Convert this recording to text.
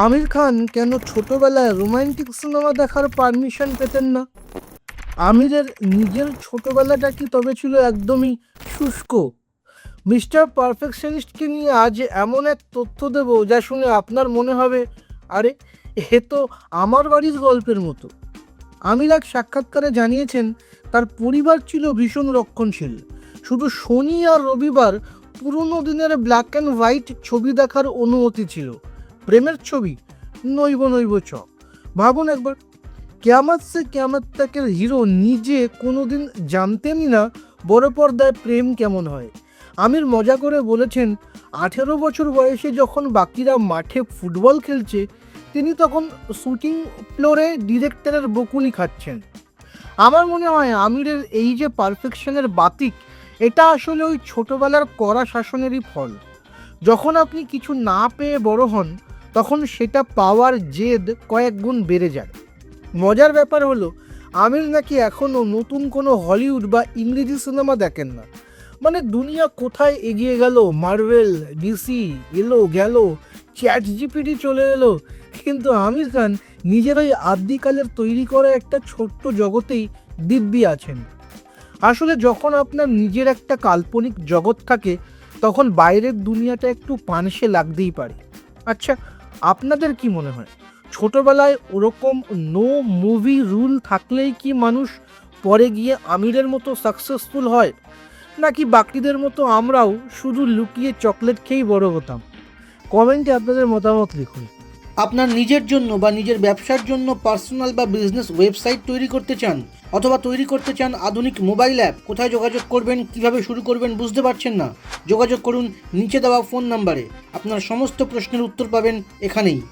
আমির খান কেন ছোটবেলায় romantic cinema দেখার পারমিশন পেতেন না? আমিরের নিজের ছোটবেলাটা কি তবে ছিল একদমই শুষ্ক? মিস্টার পারফেকশনিস্টকে নিয়ে আজ এমন এক তথ্য দেব যা শুনে আপনার মনে হবে, আরে এ তো আমার বাড়ির গল্পের মতো। আমির এক সাক্ষাৎকারে জানিয়েছেন তার পরিবার ছিল ভীষণ রক্ষণশীল। শুধু শনি আর রবিবার পুরোনো দিনের ব্ল্যাক অ্যান্ড হোয়াইট ছবি দেখার অনুমতি ছিল। প্রেমের ছবি নইব নইব চ। ভাবুন একবার, কেয়ামত সে কেয়ামত তাকের হিরো নিজে কোনোদিন জানতেনই না বড় পর্দায় প্রেম কেমন হয়। আমির মজা করে বলেছেন, 18 বছর বয়সে যখন বাকিরা মাঠে ফুটবল খেলছে, তিনি তখন শুটিং ফ্লোরে ডিরেক্টরের বকুনি খাচ্ছেন। আমার মনে হয় আমিরের এই যে পারফেকশনের বাতিক, এটা আসলে ওই ছোটবেলার কড়া শাসনেরই ফল। যখন আপনি কিছু না পেয়ে বড় হন, তখন সেটা পাওয়ার জেদ কয়েক গুণ বেড়ে যায়। মজার ব্যাপার হলো, আমির নাকি এখনও নতুন কোনো হলিউড বা ইংরেজি সিনেমা দেখেন না। মানে দুনিয়া কোথায় এগিয়ে গেল, মার্ভেল, ডিসি এলো গেল, চ্যাট জিপিটি চলে এলো, কিন্তু আমির খান নিজের ওই আদ্যিকালের তৈরি করা একটা ছোট্ট জগতেই দিব্যি আছেন। আসলে যখন আপনার নিজের একটা কাল্পনিক জগৎ থাকে, তখন বাইরের দুনিয়াটা একটু পানসে লাগতেই পারে। আচ্ছা, আপনাদের কি মনে হয়, ছোটবেলায় ওরকম নো মুভি রুল থাকলেই কি মানুষ পরে গিয়ে আমিরের মতো সাকসেসফুল হয়, নাকি বাকিদের মতো আমরাও শুধু লুকিয়ে চকলেট খেয়েই বড় হতাম? কমেন্টে আপনাদের মতামত লিখুন। আপনার নিজের জন্য বা নিজের ব্যবসার জন্য পার্সোনাল বা বিজনেস ওয়েবসাইট তৈরি করতে চান, অথবা তৈরি করতে চান আধুনিক মোবাইল অ্যাপ, কোথায় যোগাযোগ করবেন, কিভাবে শুরু করবেন বুঝতে পারছেন না? যোগাযোগ করুন নিচে দেওয়া ফোন নাম্বারে। আপনার সমস্ত প্রশ্নের উত্তর পাবেন এখানেই।